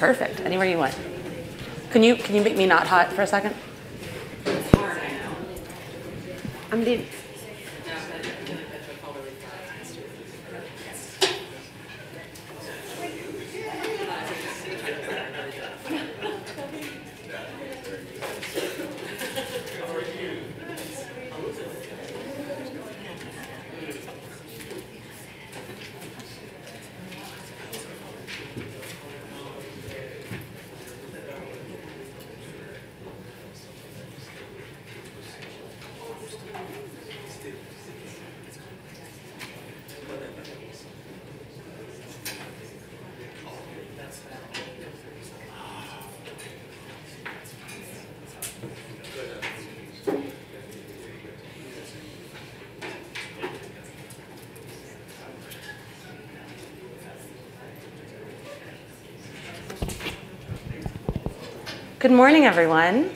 Perfect. Anywhere you want. Can you make me not hot for a second? It's hard, I know. I'm leaving. Good morning, everyone.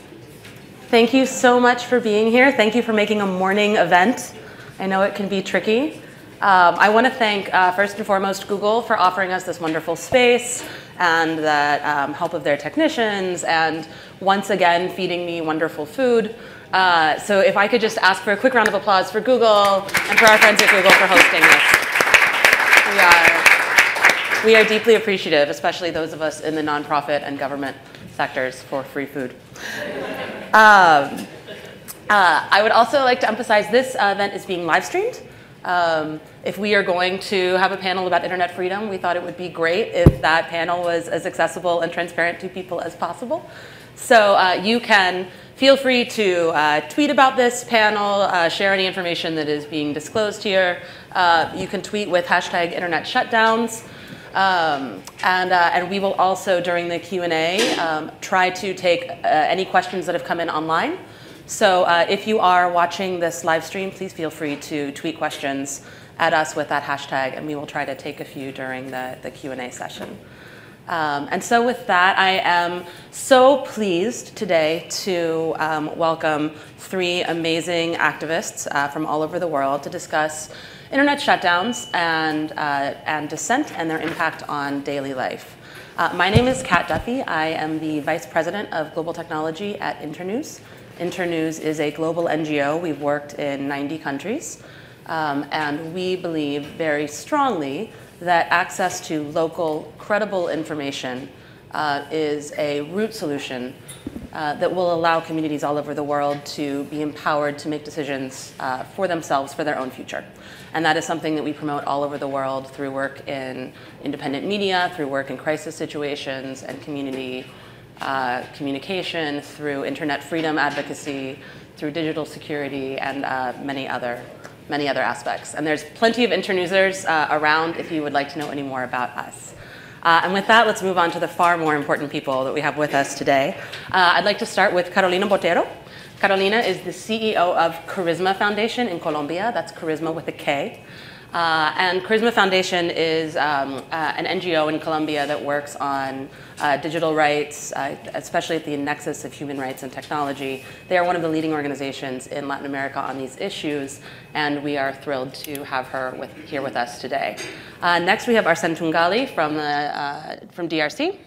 Thank you so much for being here. Thank you for making a morning event. I know it can be tricky. I want to thank, first and foremost, Google for offering us this wonderful space and the help of their technicians, and once again, feeding me wonderful food. So if I could just ask for a quick round of applause for Google and for our friends at Google for hosting this. We are deeply appreciative, especially those of us in the nonprofit and government sectors, for free food. I would also like to emphasize this event is being live streamed. If we are going to have a panel about internet freedom, we thought it would be great if that panel was as accessible and transparent to people as possible. So you can feel free to tweet about this panel, share any information that is being disclosed here. You can tweet with hashtag internet shutdowns. And we will also, during the Q&A, try to take any questions that have come in online. So if you are watching this live stream, please feel free to tweet questions at us with that hashtag, and we will try to take a few during the Q&A session. And so with that, I am so pleased today to welcome three amazing activists from all over the world to discuss internet shutdowns and Dissent and their impact on daily life. My name is Kat Duffy. I am the Vice President of Global Technology at Internews. Internews is a global NGO. We've worked in 90 countries. And we believe very strongly that access to local, credible information is a root solution that will allow communities all over the world to be empowered to make decisions for themselves, for their own future. And that is something that we promote all over the world through work in independent media, through work in crisis situations and community communication, through internet freedom advocacy, through digital security, and many other aspects. And there's plenty of Internewsers around if you would like to know any more about us. And with that, let's move on to the far more important people that we have with us today. I'd like to start with Carolina Botero. Carolina is the CEO of Charisma Foundation in Colombia. That's Charisma with a K. And Charisma Foundation is an NGO in Colombia that works on digital rights, especially at the nexus of human rights and technology. They are one of the leading organizations in Latin America on these issues, and we are thrilled to have her here with us today. Next, we have Arsène Tungali from DRC.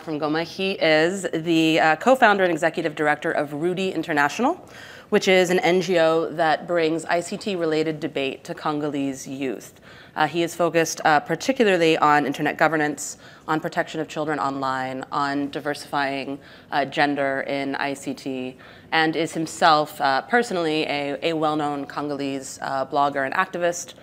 From Goma. He is the co-founder and executive director of Rudy International, which is an NGO that brings ICT-related debate to Congolese youth. He is focused particularly on internet governance, on protection of children online, on diversifying gender in ICT, and is himself personally a well-known Congolese blogger and activist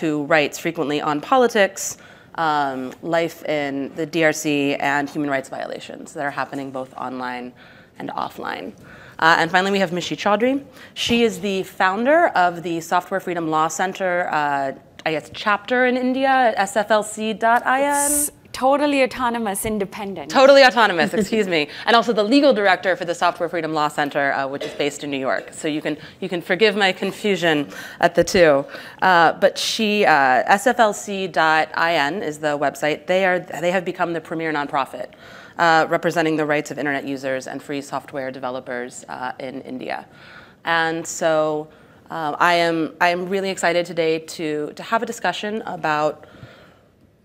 who writes frequently on politics, life in the DRC, and human rights violations that are happening both online and offline. And finally, we have Mishi Chaudhry. She is the founder of the Software Freedom Law Center, I guess, chapter in India, sflc.in. Totally autonomous, independent. Totally autonomous, excuse me. And also the legal director for the Software Freedom Law Center, which is based in New York. So you can forgive my confusion at the two. But she, sflc.in is the website. They have become the premier nonprofit representing the rights of internet users and free software developers in India. And so I am really excited today to have a discussion about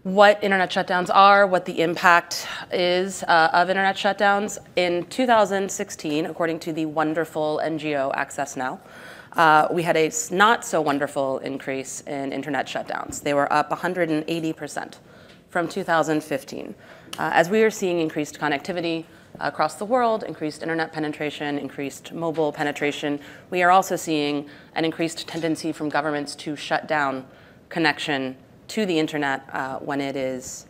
what internet shutdowns are, what the impact is of internet shutdowns. In 2016, according to the wonderful NGO Access Now, we had a not so wonderful increase in internet shutdowns. They were up 180% from 2015. As we are seeing increased connectivity across the world, increased internet penetration, increased mobile penetration, we are also seeing an increased tendency from governments to shut down connection to the internet when it is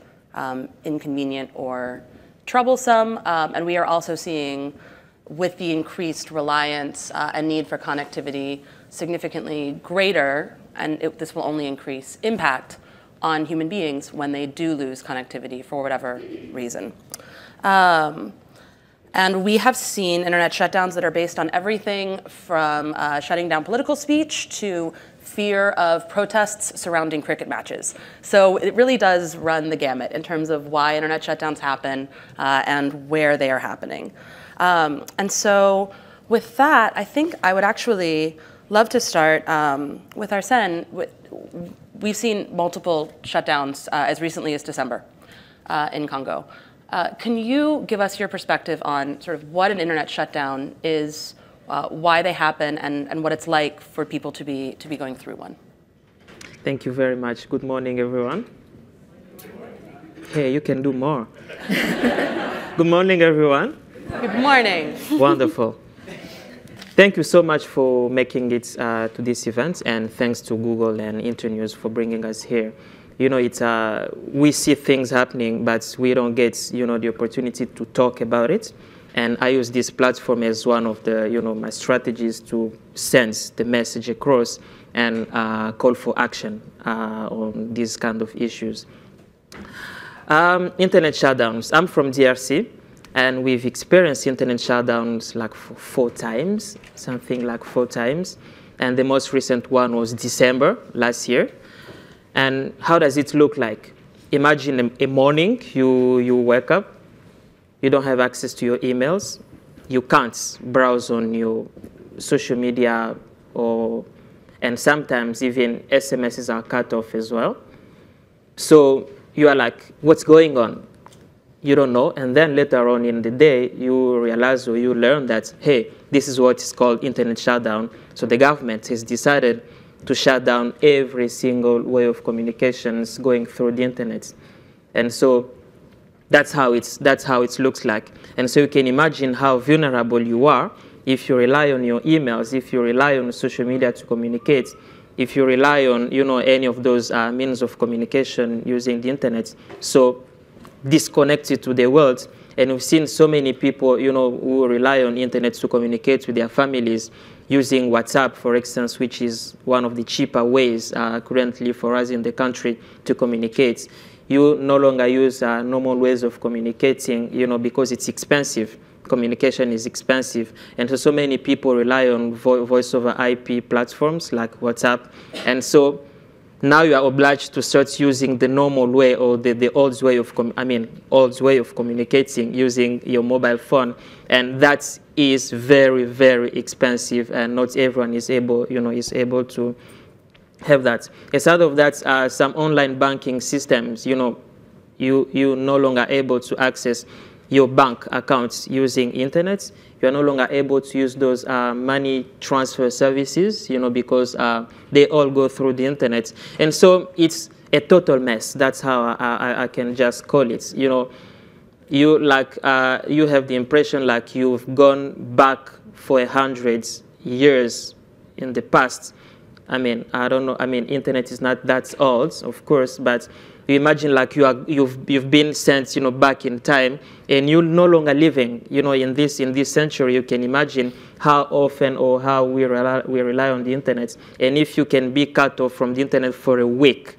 inconvenient or troublesome. And we are also seeing, with the increased reliance and need for connectivity, significantly greater, and this will only increase, impact on human beings when they do lose connectivity for whatever reason. And we have seen internet shutdowns that are based on everything from shutting down political speech to fear of protests surrounding cricket matches. So it really does run the gamut in terms of why internet shutdowns happen and where they are happening. And so with that, I think I would actually love to start with Arsène. We've seen multiple shutdowns as recently as December in Congo. Can you give us your perspective on sort of what an internet shutdown is, why they happen, and what it's like for people to be going through one? Thank you very much. Good morning, everyone. Hey, you can do more. Good morning, everyone. Good morning. Wonderful. Thank you so much for making it to this event, and thanks to Google and Internews for bringing us here. You know, it's we see things happening, but we don't get, the opportunity to talk about it. And I use this platform as one of the, my strategies to send the message across and call for action on these kind of issues. Internet shutdowns. I'm from DRC, and we've experienced internet shutdowns like 4 times, something like 4 times. And the most recent one was December last year. And how does it look like? Imagine a morning, you wake up, you don't have access to your emails, you can't browse on your social media, and sometimes even SMSs are cut off as well. So you are like, what's going on? You don't know, and then later on in the day, you realize or you learn that, hey, this is what is called internet shutdown. So the government has decided to shut down every single way of communications going through the internet. And so that's how it looks like. And so you can imagine how vulnerable you are if you rely on your emails, if you rely on social media to communicate, if you rely on any of those means of communication using the internet. So disconnected to the world. And we've seen so many people who rely on internet to communicate with their families, using WhatsApp, for instance, which is one of the cheaper ways currently for us in the country to communicate. You no longer use normal ways of communicating, because it's expensive. Communication is expensive. And so many people rely on voice over IP platforms like WhatsApp. And so now you are obliged to start using the normal way, or the old way of communicating using your mobile phone, and that is very, very expensive, and not everyone is able to have that. Aside of that, some online banking systems, you no longer able to access your bank accounts using internet. You are no longer able to use those money transfer services, because they all go through the internet. And so it's a total mess. That's how I can just call it. You have the impression like you've gone back for 100 years in the past. I don't know. Internet is not that old, of course, but you imagine like you've been sent, back in time, and you're no longer living, in this century. You can imagine how often or how we rely on the internet, and if you can be cut off from the internet for a week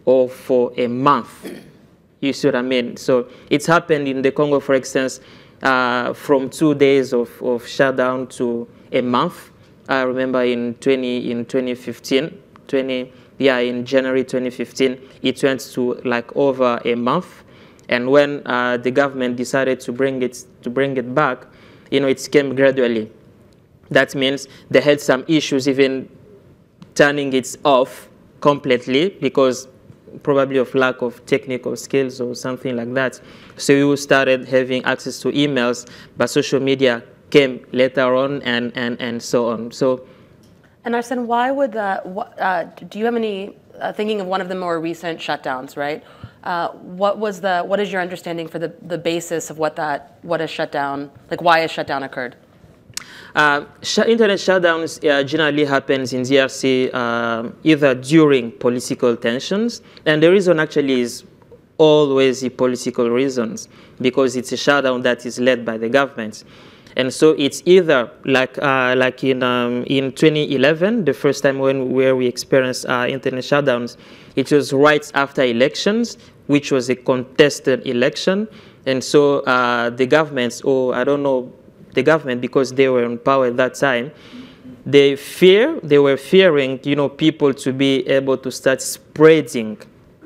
or for a month, you see what I mean? So it's happened in the Congo, for instance, from 2 days of shutdown to a month. I remember in 2015, in January 2015, it went to like over a month. And when the government decided to bring it back, it came gradually. That means they had some issues even turning it off completely, because probably of lack of technical skills or something like that. So we started having access to emails, but social media came later on and so on. So, and Arsene, why would do you have any, thinking of one of the more recent shutdowns, right? What is your understanding for the basis of what a shutdown, like why a shutdown occurred? Internet shutdowns generally happens in DRC either during political tensions, and the reason actually is always the political reasons, because it's a shutdown that is led by the government. And so it's either like in 2011, the first time where we experienced internet shutdowns, it was right after elections, which was a contested election. And so the governments, or I don't know, the government, because they were in power at that time, they were fearing, people to be able to start spreading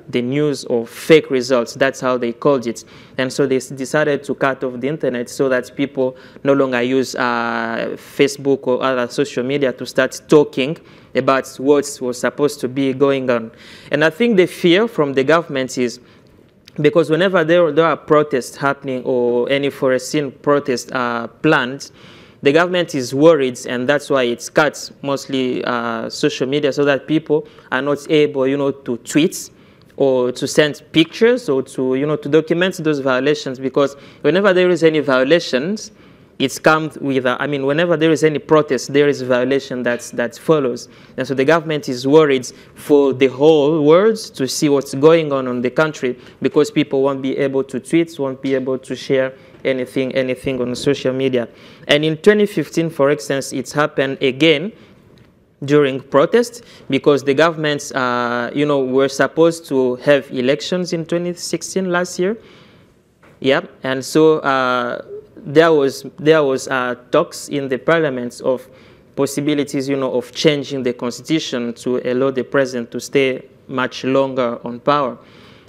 the news of fake results. That's how they called it. And so they decided to cut off the internet so that people no longer use Facebook or other social media to start talking about what was supposed to be going on. And I think the fear from the government is because whenever there are protests happening or any foreseen protests planned, the government is worried, and that's why it's cut mostly social media so that people are not able, to tweet or to send pictures or to, to document those violations, because whenever there is any violations, it's comes with, whenever there is any protest, there is a violation that follows. And so the government is worried for the whole world to see what's going on the country, because people won't be able to tweet, won't be able to share anything on social media. And in 2015, for instance, it's happened again during protests, because the governments, were supposed to have elections in 2016 last year. Yeah, and so there was talks in the parliaments of possibilities, of changing the constitution to allow the president to stay much longer on power.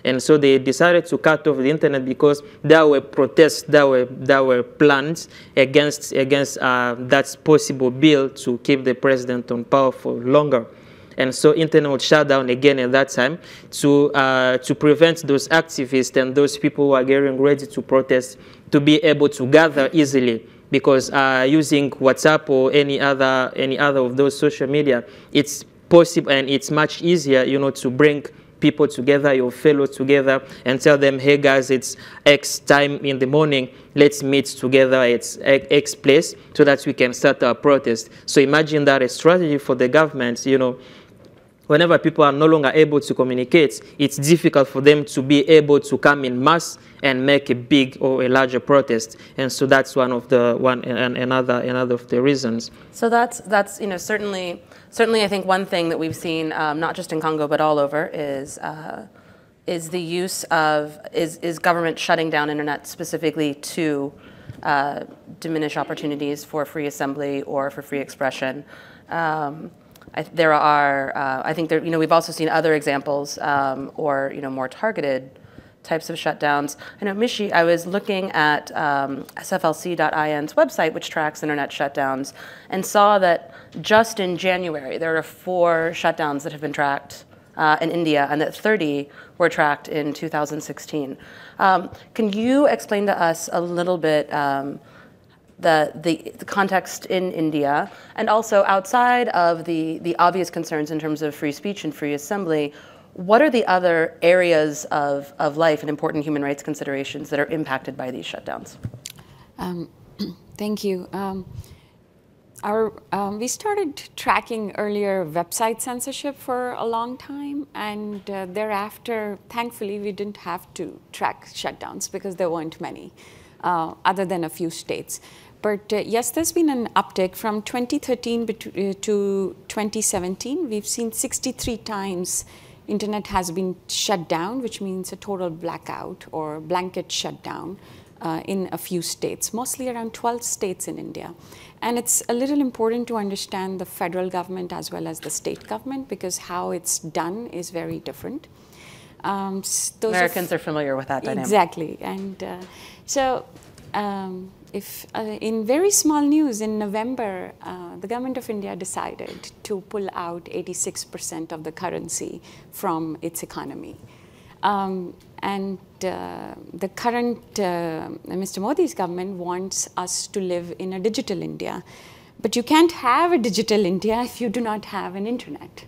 And so they decided to cut off the internet because there were protests that were planned against that possible bill to keep the president on power for longer. And so internet was shut down again at that time to prevent those activists and those people who are getting ready to protest to be able to gather easily, because using WhatsApp or any other of those social media, it's possible and it's much easier, to bring people together, your fellows together, and tell them, hey guys, it's X time in the morning, let's meet together at X place so that we can start our protest. So imagine that a strategy for the government, whenever people are no longer able to communicate, it's difficult for them to be able to come in mass and make a big or a larger protest. And so that's another of the reasons. So that's certainly I think one thing that we've seen, not just in Congo but all over, is the use of is government shutting down internet specifically to diminish opportunities for free assembly or for free expression. I think we've also seen other examples or more targeted types of shutdowns. I know, Mishi, I was looking at sflc.in's website, which tracks internet shutdowns, and saw that just in January there are 4 shutdowns that have been tracked in India, and that 30 were tracked in 2016. Can you explain to us a little bit the context in India, and also outside of the obvious concerns in terms of free speech and free assembly, what are the other areas of life and important human rights considerations that are impacted by these shutdowns? Thank you. We started tracking earlier website censorship for a long time, and thereafter, thankfully, we didn't have to track shutdowns because there weren't many, other than a few states. But yes, there's been an uptick from 2013 to 2017. We've seen 63 times internet has been shut down, which means a total blackout or blanket shutdown in a few states, mostly around 12 states in India. And it's a little important to understand the federal government as well as the state government, because how it's done is very different. Americans are familiar with that dynamic. Exactly. And in very small news, in November, the government of India decided to pull out 86% of the currency from its economy. And the current Mr. Modi's government wants us to live in a digital India. But you can't have a digital India if you do not have an internet.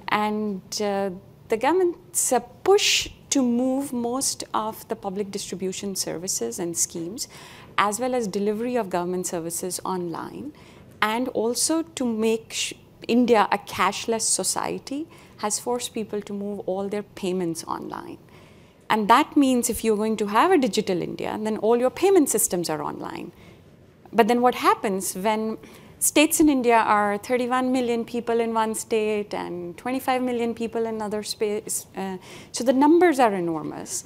And the government's push to move most of the public distribution services and schemes, as well as delivery of government services online, and also to make India a cashless society, has forced people to move all their payments online. And that means if you're going to have a digital India, then all your payment systems are online. But then what happens when states in India are 31 million people in one state and 25 million people in another space? So the numbers are enormous.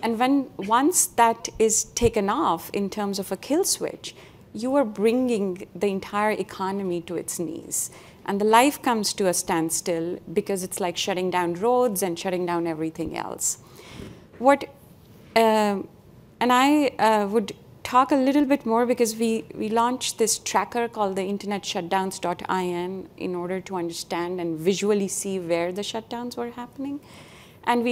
And once that is taken off in terms of a kill switch, you are bringing the entire economy to its knees. And the life comes to a standstill because it's like shutting down roads and shutting down everything else. And I would talk a little bit more because we launched this tracker called the internetshutdowns.in in order to understand and visually see where the shutdowns were happening. And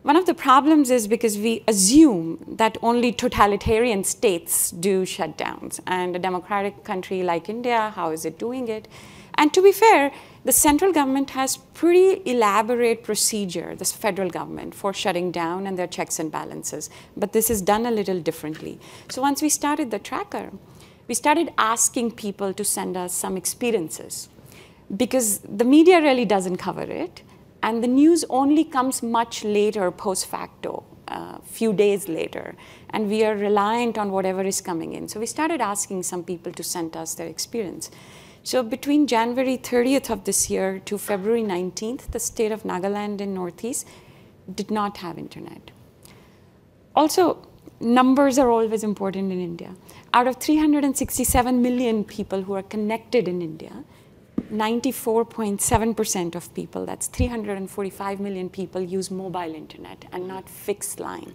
one of the problems is because we assume that only totalitarian states do shutdowns. And a democratic country like India, how is it doing it? And to be fair, the central government has pretty elaborate procedure, this federal government, for shutting down and their checks and balances. But this is done a little differently. So once we started the tracker, we started asking people to send us some experiences because the media really doesn't cover it. And the news only comes much later, post facto, a few days later. And we are reliant on whatever is coming in. So we started asking some people to send us their experience. So between January 30th of this year to February 19th, the state of Nagaland in Northeast did not have internet. Also, numbers are always important in India. Out of 367 million people who are connected in India, 94.7% of people, that's 345 million people, use mobile internet and not fixed line.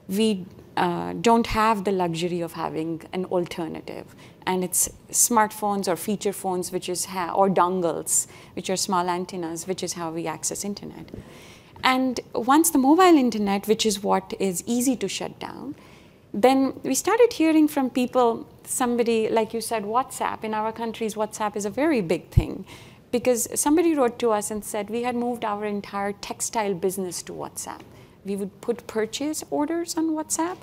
We don't have the luxury of having an alternative. And it's smartphones or feature phones, or dongles, which are small antennas, which is how we access internet. And once the mobile internet, which is what is easy to shut down, then we started hearing from people, somebody, like you said, WhatsApp. In our countries, WhatsApp is a very big thing. Because somebody wrote to us and said, we had moved our entire textile business to WhatsApp. We would put purchase orders on WhatsApp.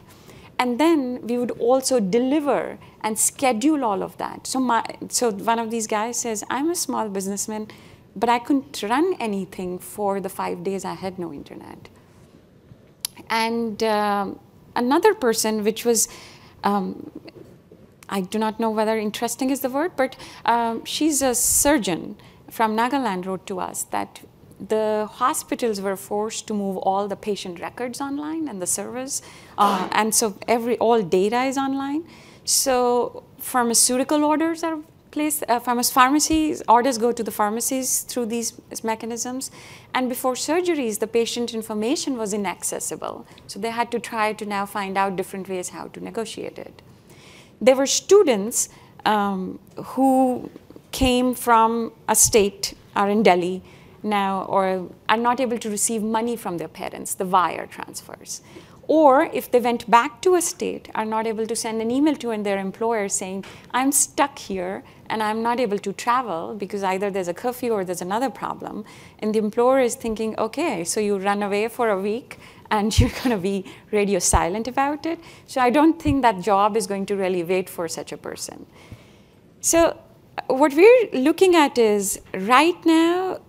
And then we would also deliver and schedule all of that. So one of these guys says, I'm a small businessman, but I couldn't run anything for the 5 days I had no internet. And another person, which was, I do not know whether interesting is the word, but she's a surgeon from Nagaland, wrote to us that the hospitals were forced to move all the patient records online and the servers, and so all data is online. So pharmaceutical orders are placed, pharmacies, orders go to the pharmacies through these mechanisms. And before surgeries, the patient information was inaccessible. So they had to try to now find out different ways how to negotiate it. There were students who came from a state, are in Delhi now, or are not able to receive money from their parents, the wire transfers. Or if they went back to a state, are not able to send an email to their employer saying, I'm stuck here and I'm not able to travel because either there's a curfew or there's another problem. And the employer is thinking, okay, so you run away for a week and you're going to be radio silent about it. So I don't think that job is going to really wait for such a person. So what we're looking at is right now,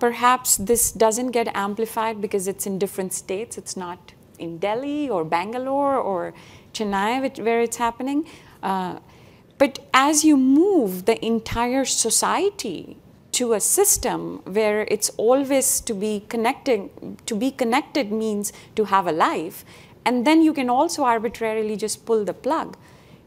perhaps this doesn't get amplified because it's in different states. It's not in Delhi or Bangalore or Chennai where it's happening. But as you move the entire society to a system where it's always to be connected means to have a life, and then you can also arbitrarily just pull the plug.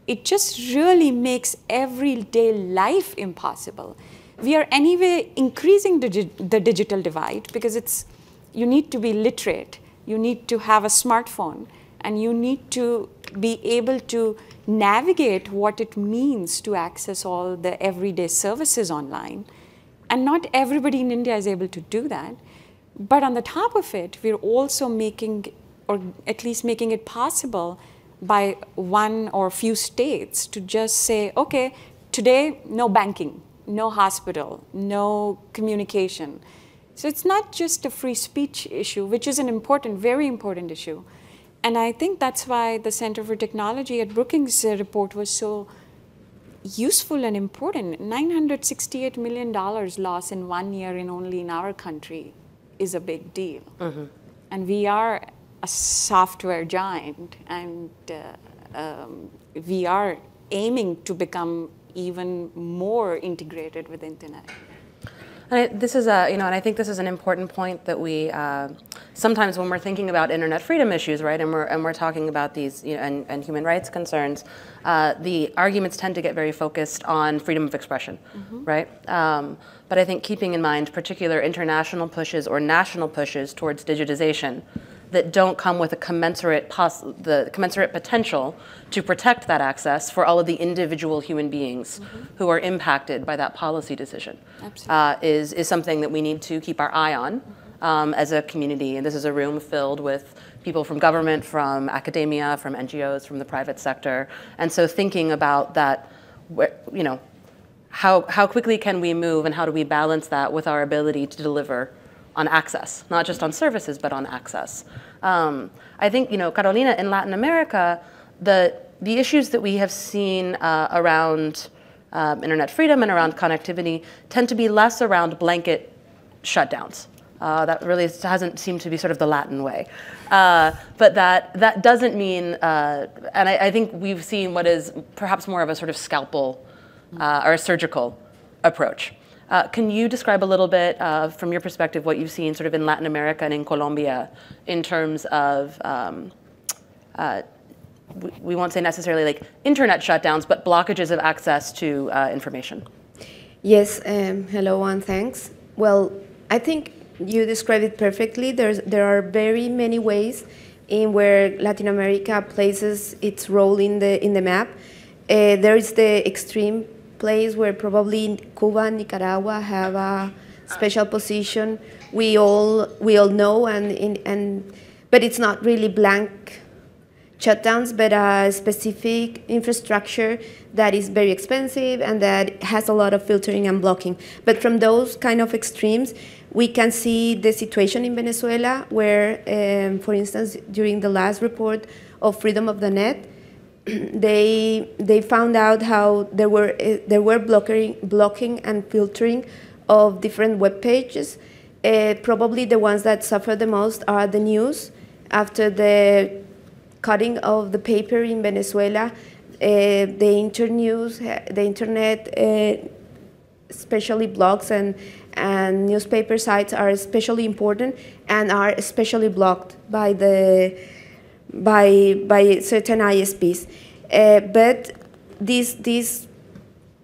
It just really makes everyday life impossible. We are anyway increasing the digital divide because you need to be literate. You need to have a smartphone. and you need to be able to navigate what it means to access all the everyday services online. And not everybody in India is able to do that. But on the top of it, we're also making, or at least making it possible by one or few states to just say, okay, today, no banking, no hospital, no communication. So it's not just a free speech issue, which is an important, very important issue. And I think that's why the Center for Technology at Brookings report was so useful and important. $968 million loss in 1 year only in our country is a big deal. Mm-hmm. And we are a software giant, and we are aiming to become even more integrated with the internet. And this is and I think this is an important point that we sometimes when we're thinking about internet freedom issues, right, and we're talking about these, and human rights concerns, the arguments tend to get very focused on freedom of expression, mm-hmm. right? But I think keeping in mind particular international pushes or national pushes towards digitization that don't come with a commensurate potential to protect that access for all of the individual human beings mm-hmm. who are impacted by that policy decision is something that we need to keep our eye on mm-hmm. As a community. And this is a room filled with people from government, from academia, from NGOs, from the private sector. And so thinking about that, how quickly can we move and how do we balance that with our ability to deliver on access, not just on services, but on access. I think, Carolina, in Latin America, the issues that we have seen around internet freedom and around connectivity tend to be less around blanket shutdowns. That really hasn't seemed to be sort of the Latin way. But that doesn't mean, and I think we've seen what is perhaps more of a sort of scalpel or a surgical approach. Can you describe a little bit, from your perspective, what you've seen sort of in Latin America and in Colombia in terms of, we won't say necessarily like internet shutdowns, but blockages of access to information? Yes, hello and thanks. Well, I think you described it perfectly. There are very many ways in where Latin America places its role in the map. There is the extreme place where probably Cuba and Nicaragua have a special position. We all know, but it's not really blank shutdowns, but a specific infrastructure that is very expensive and that has a lot of filtering and blocking. But from those kind of extremes, we can see the situation in Venezuela, where, for instance, during the last report of Freedom of the Net, they found out how there were blocking and filtering of different web pages. Probably the ones that suffer the most are the news. After the cutting of the paper in Venezuela, the internet, especially blogs and newspaper sites, are especially important and are especially blocked by certain ISPs. But this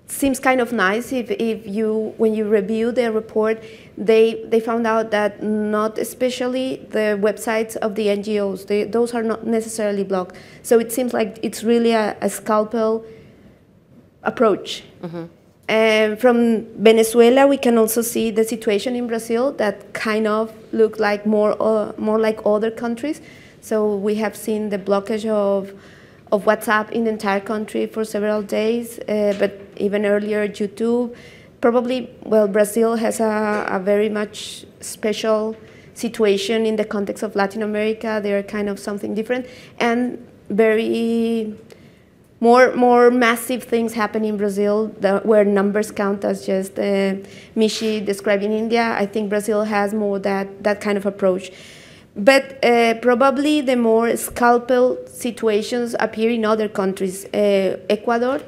seems kind of nice when you review the report, they found out that not especially the websites of the NGOs, those are not necessarily blocked. So it seems like it's really a scalpel approach. Mm-hmm. And from Venezuela, we can also see the situation in Brazil that kind of look like more like other countries. So we have seen the blockage of WhatsApp in the entire country for several days, but even earlier, YouTube. Probably, well, Brazil has a very much special situation in the context of Latin America. They are kind of something different, and very more massive things happen in Brazil where numbers count as just Mishi describing India. I think Brazil has more that kind of approach. But probably the more scalpel situations appear in other countries. Ecuador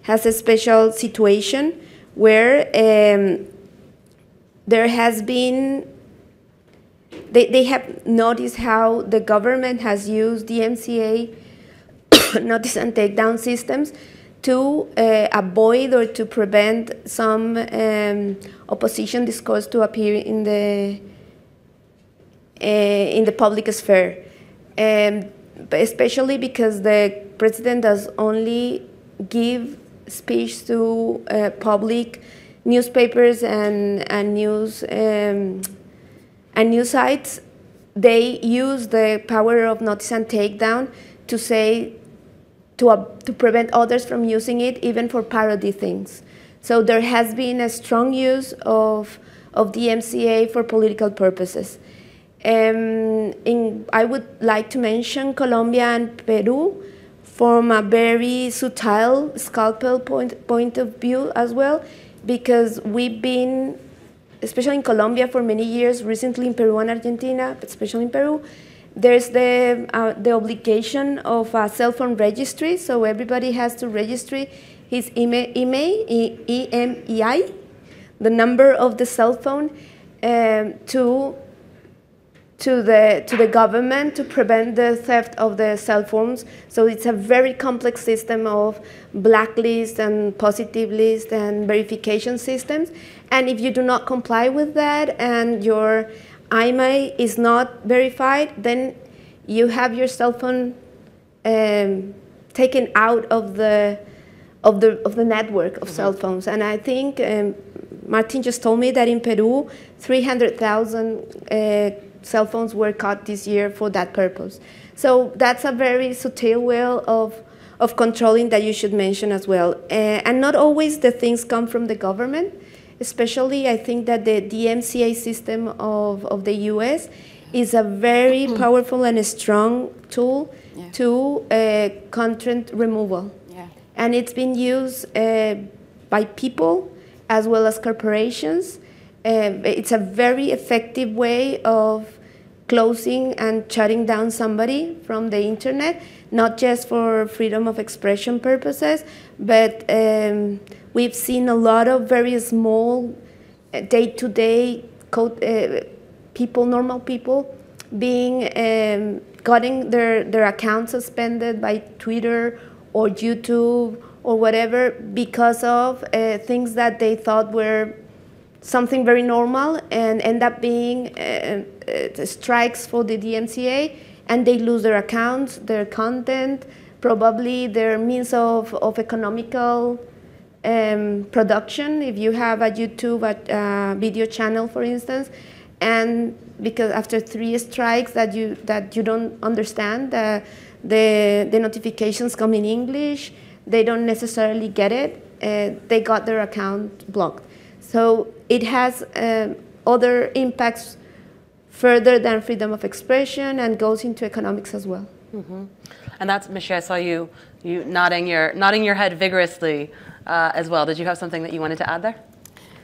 has a special situation where there has been, they have noticed how the government has used the MCA notice and takedown systems to avoid or to prevent some opposition discourse to appear in the public sphere. especially because the president does only give speech to public newspapers and news sites. They use the power of notice and takedown to say to prevent others from using it, even for parody things. So there has been a strong use of DMCA for political purposes. I would like to mention Colombia and Peru from a very subtle, scalpel point of view as well, because we've been, especially in Colombia for many years, recently in Peru and Argentina, but especially in Peru, there's the obligation of a cell phone registry, so everybody has to register his EMEI, the number of the cell phone, to the government to prevent the theft of the cell phones. So it's a very complex system of blacklist and positive list and verification systems. And if you do not comply with that and your IMEI is not verified, then you have your cell phone taken out of the network of cell phones. And I think Martin just told me that in Peru, 300,000 cell phones were caught this year for that purpose. So that's a very subtle way of controlling that you should mention as well. And not always the things come from the government. Especially, I think that the DMCA system of the US is a very powerful and a strong tool to content removal. Yeah. And it's been used by people as well as corporations. It's a very effective way of closing and shutting down somebody from the internet, not just for freedom of expression purposes, but we've seen a lot of very small day-to-day people, normal people, being getting their accounts suspended by Twitter or YouTube or whatever because of things that they thought were something very normal and end up being strikes for the DMCA, and they lose their accounts, their content, probably their means of economical production. If you have a YouTube video channel, for instance, and because after 3 strikes that you don't understand, the notifications come in English, they don't necessarily get it, they got their account blocked. So it has other impacts further than freedom of expression and goes into economics as well. Mm-hmm. And that's, Michelle, I saw you nodding your head vigorously as well. Did you have something that you wanted to add there?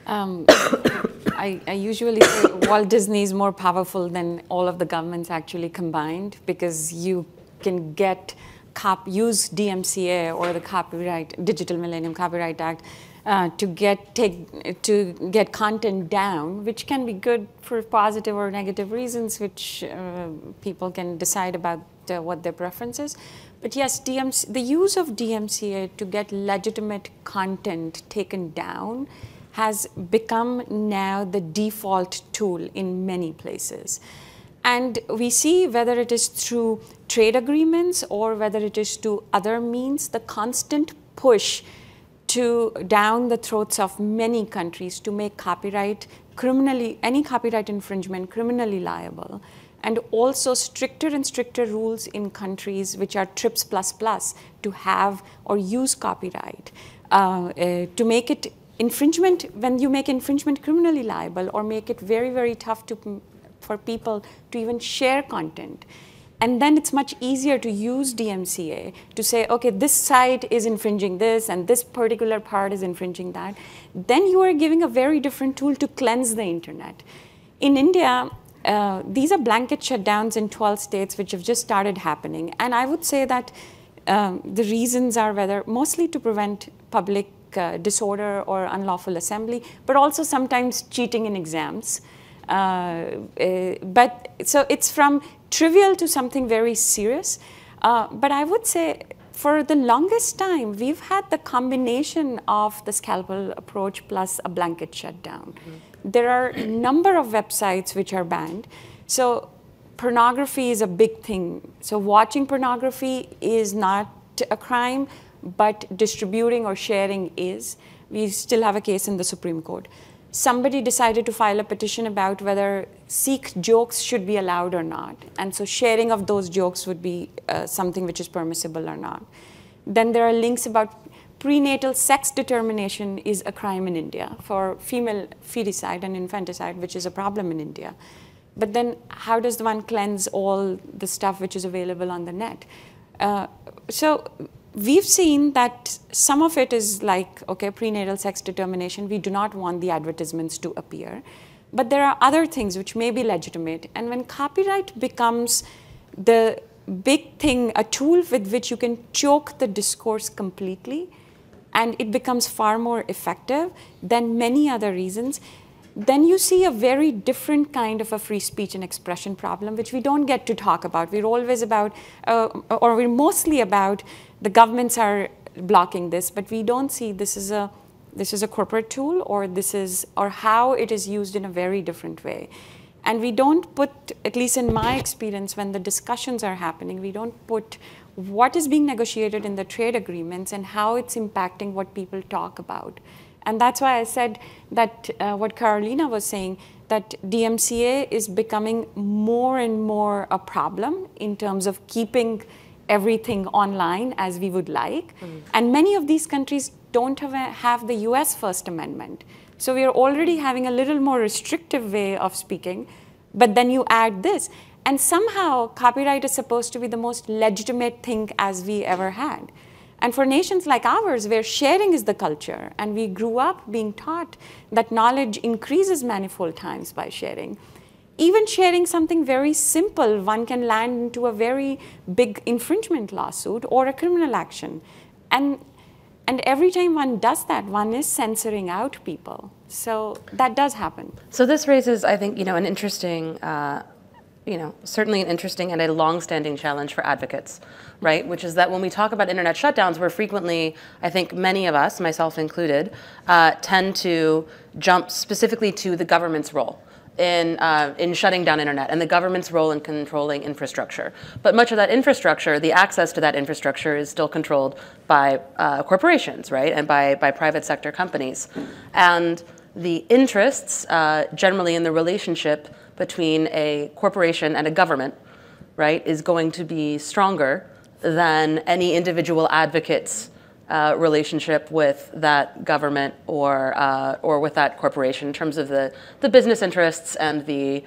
I usually say Walt Disney is more powerful than all of the governments actually combined, because you can use DMCA or the Digital Millennium Copyright Act to get content down, which can be good for positive or negative reasons, which people can decide about what their preference is. But yes, the use of DMCA to get legitimate content taken down has become now the default tool in many places. And we see, whether it is through trade agreements or whether it is to other means, the constant push down the throats of many countries to make any copyright infringement criminally liable, and also stricter and stricter rules in countries which are TRIPS++ to have or use copyright, to make it infringement, when you make infringement criminally liable, or make it very, very tough for people to even share content. And then it's much easier to use DMCA to say, okay, this site is infringing this and this particular part is infringing that. Then you are giving a very different tool to cleanse the internet. In India, these are blanket shutdowns in 12 states which have just started happening. And I would say that the reasons are mostly to prevent public disorder or unlawful assembly, but also sometimes cheating in exams. So it's from trivial to something very serious. But I would say for the longest time, we've had the combination of the scalpel approach plus a blanket shutdown. Mm-hmm. There are a number of websites which are banned. So pornography is a big thing. So watching pornography is not a crime, but distributing or sharing is. We still have a case in the Supreme Court. Somebody decided to file a petition about whether Sikh jokes should be allowed or not. And so sharing of those jokes would be something which is permissible or not. Then there are links about prenatal sex determination is a crime in India for female feticide and infanticide, which is a problem in India. But then how does one cleanse all the stuff which is available on the net? So we've seen that some of it is like, okay, prenatal sex determination, we do not want the advertisements to appear. But there are other things which may be legitimate. And when copyright becomes the big thing, a tool with which you can choke the discourse completely, and it becomes far more effective than many other reasons, then you see a very different kind of a free speech and expression problem, which we don't get to talk about. We're always about, or we're mostly about, the governments are blocking this, but we don't see this is a corporate tool, or how it is used in a very different way. And we don't put, at least in my experience, when the discussions are happening, we don't put what is being negotiated in the trade agreements and how it's impacting what people talk about. And that's why I said that what Carolina was saying, that DMCA is becoming more and more a problem in terms of keeping everything online as we would like. And many of these countries don't have the US First Amendment. So we are already having a little more restrictive way of speaking, but then you add this. And somehow copyright is supposed to be the most legitimate thing as we ever had. And for nations like ours, where sharing is the culture, and we grew up being taught that knowledge increases manifold times by sharing, even sharing something very simple, one can land into a very big infringement lawsuit or a criminal action. And every time one does that, one is censoring out people. So that does happen. So this raises, I think, an interesting, certainly an interesting and a long-standing challenge for advocates, right? Which is that when we talk about internet shutdowns, we're frequently, I think many of us, myself included, tend to jump specifically to the government's role in shutting down internet and the government's role in controlling infrastructure. But much of that infrastructure, the access to that infrastructure, is still controlled by corporations, right? And by private sector companies. And the interests, generally in the relationship between a corporation and a government, right, is going to be stronger than any individual advocate's relationship with that government or with that corporation in terms of the business interests and the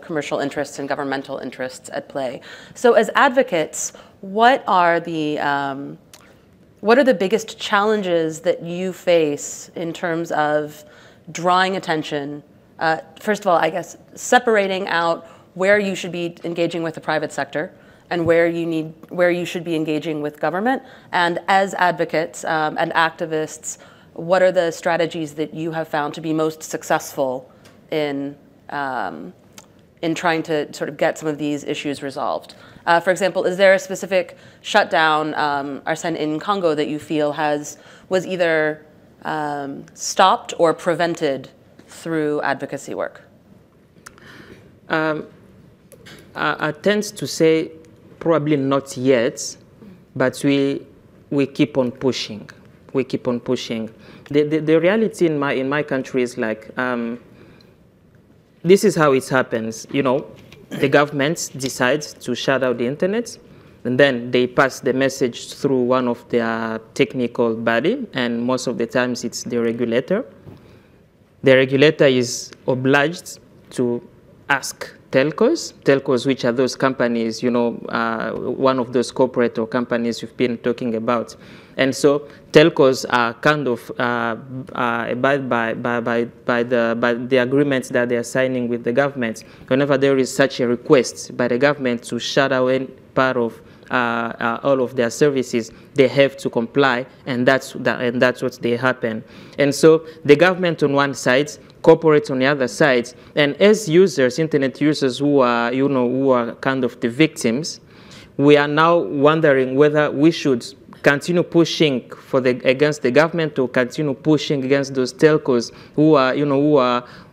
commercial interests and governmental interests at play. So as advocates, what are the biggest challenges that you face in terms of drawing attention? First of all, I guess, separating out where you should be engaging with the private sector and where you should be engaging with government. And as advocates and activists, what are the strategies that you have found to be most successful in trying to sort of get some of these issues resolved? For example, is there a specific shutdown, Arsene, in Congo that you feel was either stopped or prevented through advocacy work? I tend to say probably not yet, but we keep on pushing. We keep on pushing. The reality in my country is like, this is how it happens. The government decides to shut down the internet, and then they pass the message through one of their technical body, and most of the times it's the regulator. The regulator is obliged to ask telcos, which are those companies, one of those corporate or companies you've been talking about. And so telcos are kind of abide by the agreements that they are signing with the government. Whenever there is such a request by the government to shut down part of all of their services, they have to comply, and that's what they happen. And so the government on one side, corporate on the other side, and as users, internet users who are kind of the victims, we are now wondering whether we should continue pushing against the government or continue pushing against those telcos who are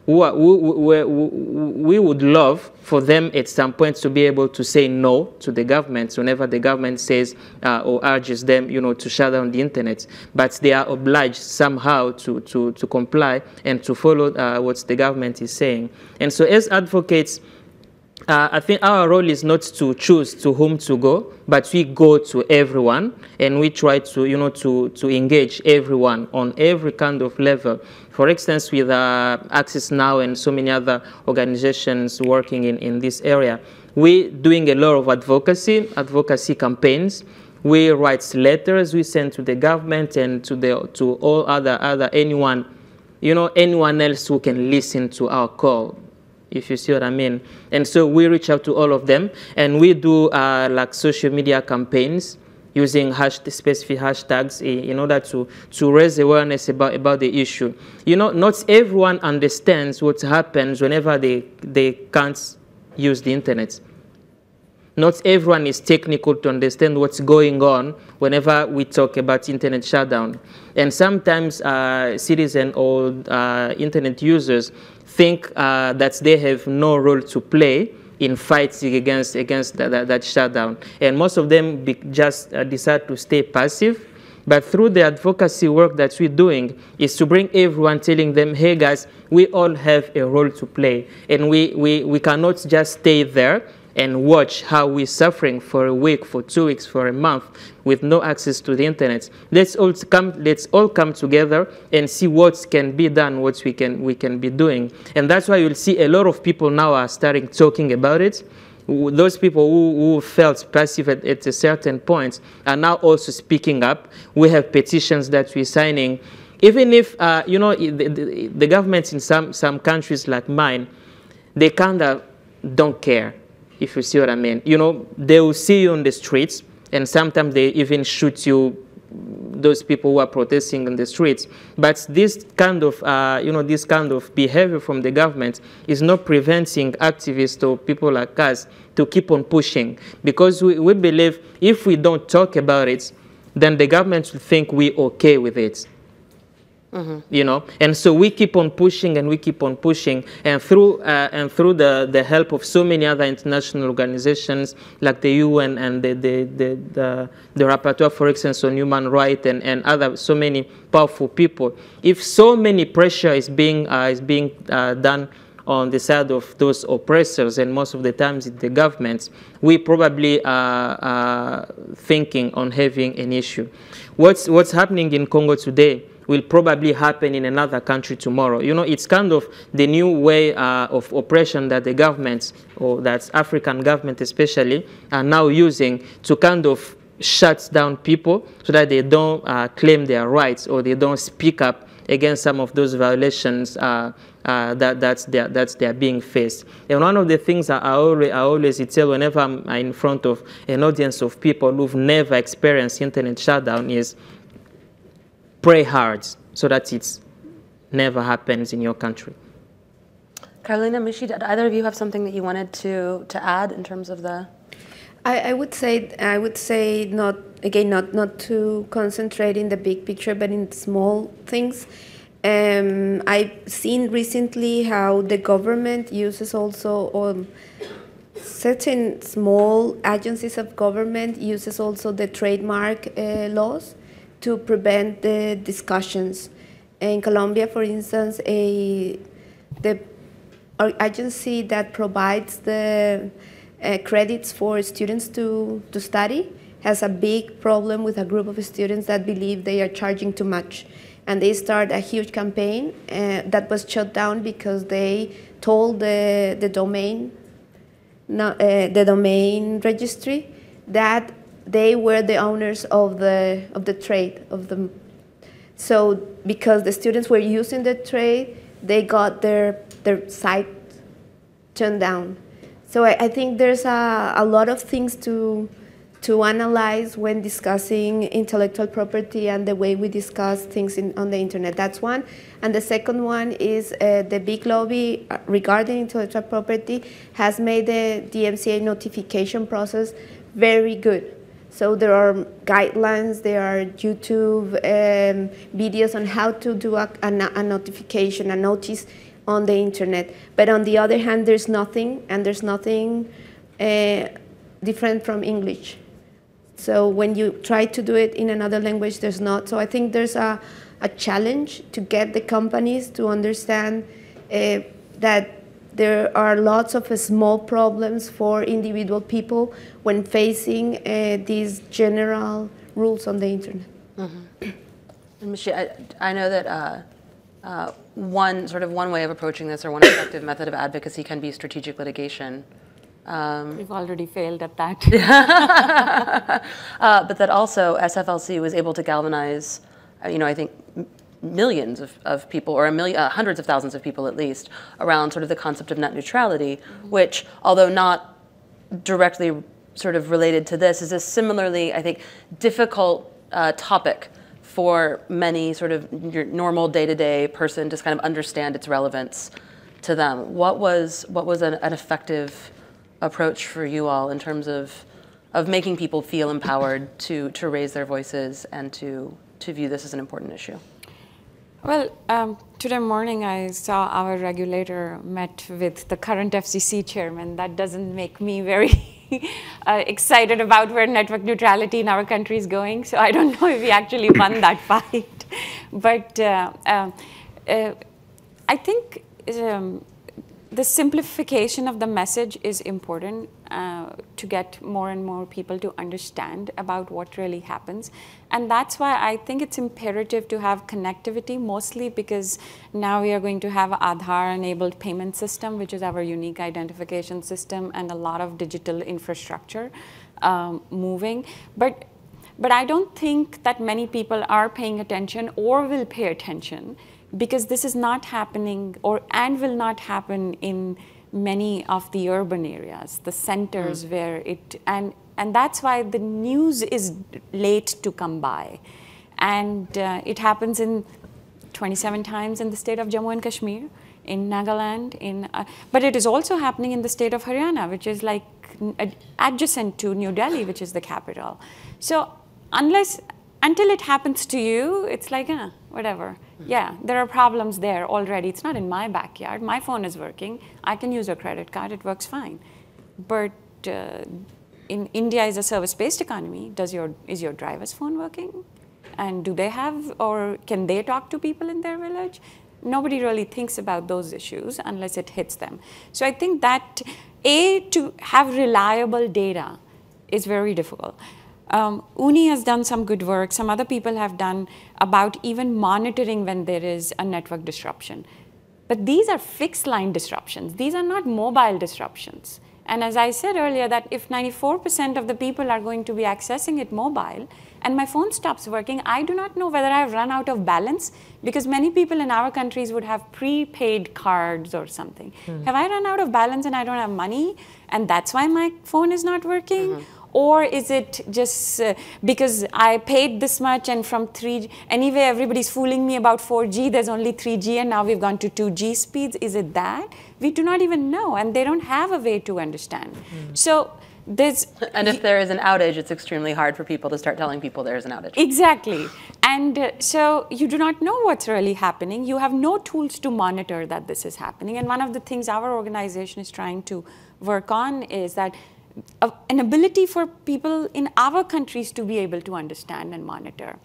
we would love for them at some point to be able to say no to the government whenever the government says or urges them, to shut down the internet. But they are obliged somehow to comply and to follow what the government is saying. And so as advocates, I think our role is not to choose to whom to go, but we go to everyone and we try to, to engage everyone on every kind of level. For instance, with Access Now and so many other organizations working in this area, we're doing a lot of advocacy campaigns. We write letters we send to the government and to all other anyone, anyone else who can listen to our call, if you see what I mean. And so we reach out to all of them, and we do like social media campaigns using specific hashtags in order to raise awareness about the issue. Not everyone understands what happens whenever they can't use the internet. Not everyone is technical to understand what's going on whenever we talk about internet shutdown. And sometimes citizens or internet users think that they have no role to play in fighting against that shutdown. And most of them just decide to stay passive. But through the advocacy work that we're doing is to bring everyone, telling them, hey guys, we all have a role to play. And we cannot just stay there and watch how we're suffering for a week, for 2 weeks, for a month with no access to the internet. Let's all come together and see what can be done, what we can be doing. And that's why you'll see a lot of people now are starting talking about it. Those people who felt passive at a certain point are now also speaking up. We have petitions that we're signing. Even if, the governments in some countries like mine, they kind of don't care, if you see what I mean. They will see you on the streets, and sometimes they even shoot you, those people who are protesting on the streets. But this kind of, this kind of behavior from the government is not preventing activists or people like us to keep on pushing. Because we believe if we don't talk about it, then the government will think we're okay with it. Mm-hmm. And so we keep on pushing and we keep on pushing, and through the help of so many other international organizations like the UN and the Rapporteur, for instance, on human rights and other so many powerful people. If so many pressure is being done on the side of those oppressors, and most of the times it's the governments, we probably are thinking on having an issue. What's happening in Congo today will probably happen in another country tomorrow. It's kind of the new way of oppression that the governments, or that African government especially, are now using to kind of shut down people so that they don't claim their rights, or they don't speak up against some of those violations that they're being faced. And one of the things I always tell whenever I'm in front of an audience of people who've never experienced internet shutdown is, pray hard so that it never happens in your country. Carolina, Mishi, did either of you have something that you wanted to add in terms of the? I would say not to concentrate in the big picture, but in small things. I've seen recently how the government uses also, certain small agencies of government uses also the trademark laws to prevent the discussions. In Colombia, for instance, the agency that provides the credits for students to study has a big problem with a group of students that believe they are charging too much. And they start a huge campaign that was shut down because they told the domain registry that they were the owners of the trade so because the students were using the trade, they got their site turned down. So I think there's a lot of things to analyze when discussing intellectual property and the way we discuss things on the internet. That's one. And the second one is the big lobby regarding intellectual property has made the DMCA notification process very good. So there are guidelines, there are YouTube videos on how to do a notification, a notice on the internet. But on the other hand, there's nothing, and there's nothing different from English. So when you try to do it in another language, there's not. So I think there's a challenge to get the companies to understand that there are lots of small problems for individual people when facing these general rules on the internet. Mm-hmm. And Michelle, I know that one way of approaching this, or one effective method of advocacy, can be strategic litigation. We've already failed at that. But that also SFLC was able to galvanize, I think, millions of people, or hundreds of thousands of people at least, around sort of the concept of net neutrality, which, although not directly sort of related to this, is a similarly, I think, difficult topic for many sort of your normal day-to-day person to kind of understand its relevance to them. What was an effective approach for you all in terms of making people feel empowered to raise their voices and to view this as an important issue? Well, today morning I saw our regulator met with the current FCC chairman. That doesn't make me very excited about where network neutrality in our country is going. So I don't know if we actually won that fight. But I think the simplification of the message is important to get more and more people to understand about what really happens. And that's why I think it's imperative to have connectivity, mostly because now we are going to have Aadhaar-enabled payment system, which is our unique identification system, and a lot of digital infrastructure moving. But I don't think that many people are paying attention or will pay attention, because this is not happening and will not happen in many of the urban areas, the centers where it, and that's why the news is late to come by. And it happens in 27 times in the state of Jammu and Kashmir, in Nagaland, but it is also happening in the state of Haryana, which is like adjacent to New Delhi, which is the capital. So until it happens to you, it's like, whatever. Yeah, there are problems there already. It's not in my backyard. My phone is working. I can use a credit card. It works fine. But in India is a service-based economy. Is your driver's phone working? And do they have, or can they talk to people in their village? Nobody really thinks about those issues unless it hits them. So I think that, to have reliable data is very difficult. UNI has done some good work. Some other people have done about even monitoring when there is a network disruption. But these are fixed line disruptions. These are not mobile disruptions. And as I said earlier, that if 94% of the people are going to be accessing it mobile, and my phone stops working, I do not know whether I've run out of balance, because many people in our countries would have prepaid cards or something. Have I run out of balance and I don't have money, and that's why my phone is not working? Or is it just because I paid this much and from 3G, anyway, everybody's fooling me about 4G, there's only 3G and now we've gone to 2G speeds. Is it that? We do not even know, and they don't have a way to understand. So there's... And if there is an outage, it's extremely hard for people to start telling people there's an outage. Exactly. And so you do not know what's really happening. You have no tools to monitor that this is happening. And one of the things our organization is trying to work on is that an ability for people in our countries to be able to understand and monitor.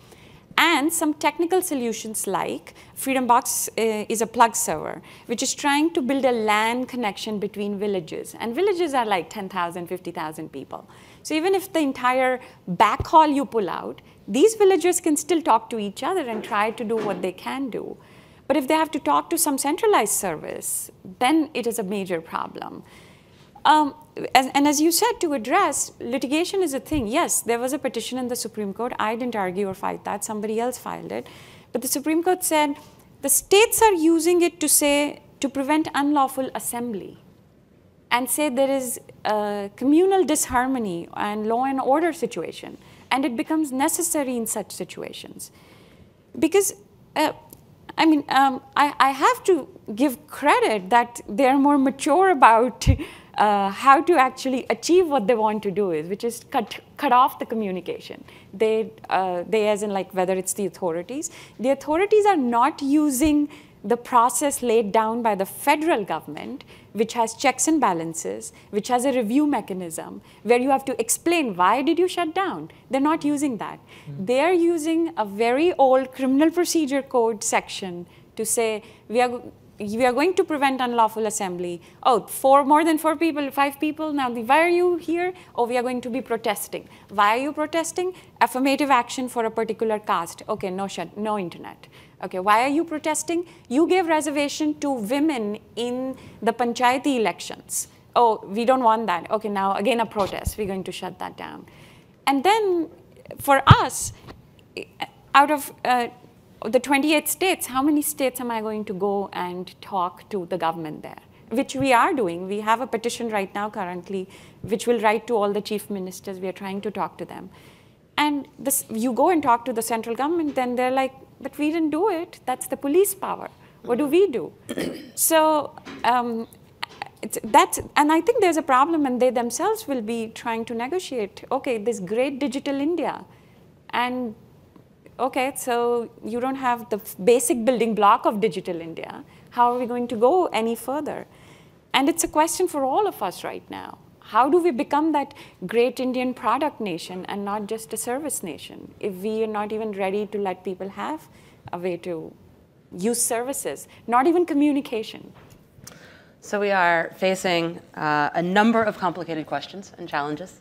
And some technical solutions like FreedomBox is a plug server, which is trying to build a LAN connection between villages. And villages are like 10,000, 50,000 people. So even if the entire backhaul you pull out, these villagers can still talk to each other and try to do what they can do. But if they have to talk to some centralized service, then it is a major problem. And as you said, to address, litigation is a thing. Yes, there was a petition in the Supreme Court. I didn't argue or fight that. Somebody else filed it. But the Supreme Court said the states are using it to prevent unlawful assembly, and say there is a communal disharmony and law and order situation, and it becomes necessary in such situations. Because, I have to give credit that they're more mature about how to actually achieve what they want to do which is cut off the communication. They as in like whether it's the authorities are not using the process laid down by the federal government, which has checks and balances, which has a review mechanism, where you have to explain why did you shut down. They're not using that. They're using a very old criminal procedure code section to say, we are going to prevent unlawful assembly. Oh, more than 4 people, 5 people. Now, why are you here? Oh, we are going to be protesting. Why are you protesting? Affirmative action for a particular caste. Okay, no internet. Okay, why are you protesting? You gave reservation to women in the panchayati elections. Oh, we don't want that. Okay, now again a protest. We're going to shut that down. And then for us, out of the 28 states, how many states am I going to go and talk to the government there? Which we are doing. We have a petition right now currently, which will write to all the chief ministers. We are trying to talk to them. And you go and talk to the central government, then they're like, but we didn't do it. That's the police power. What do we do? So and I think there's a problem, and they themselves will be trying to negotiate. Okay, this great digital India, and okay, so you don't have the basic building block of digital India. How are we going to go any further? And it's a question for all of us right now. How do we become that great Indian product nation and not just a service nation if we are not even ready to let people have a way to use services, not even communication? So we are facing a number of complicated questions and challenges.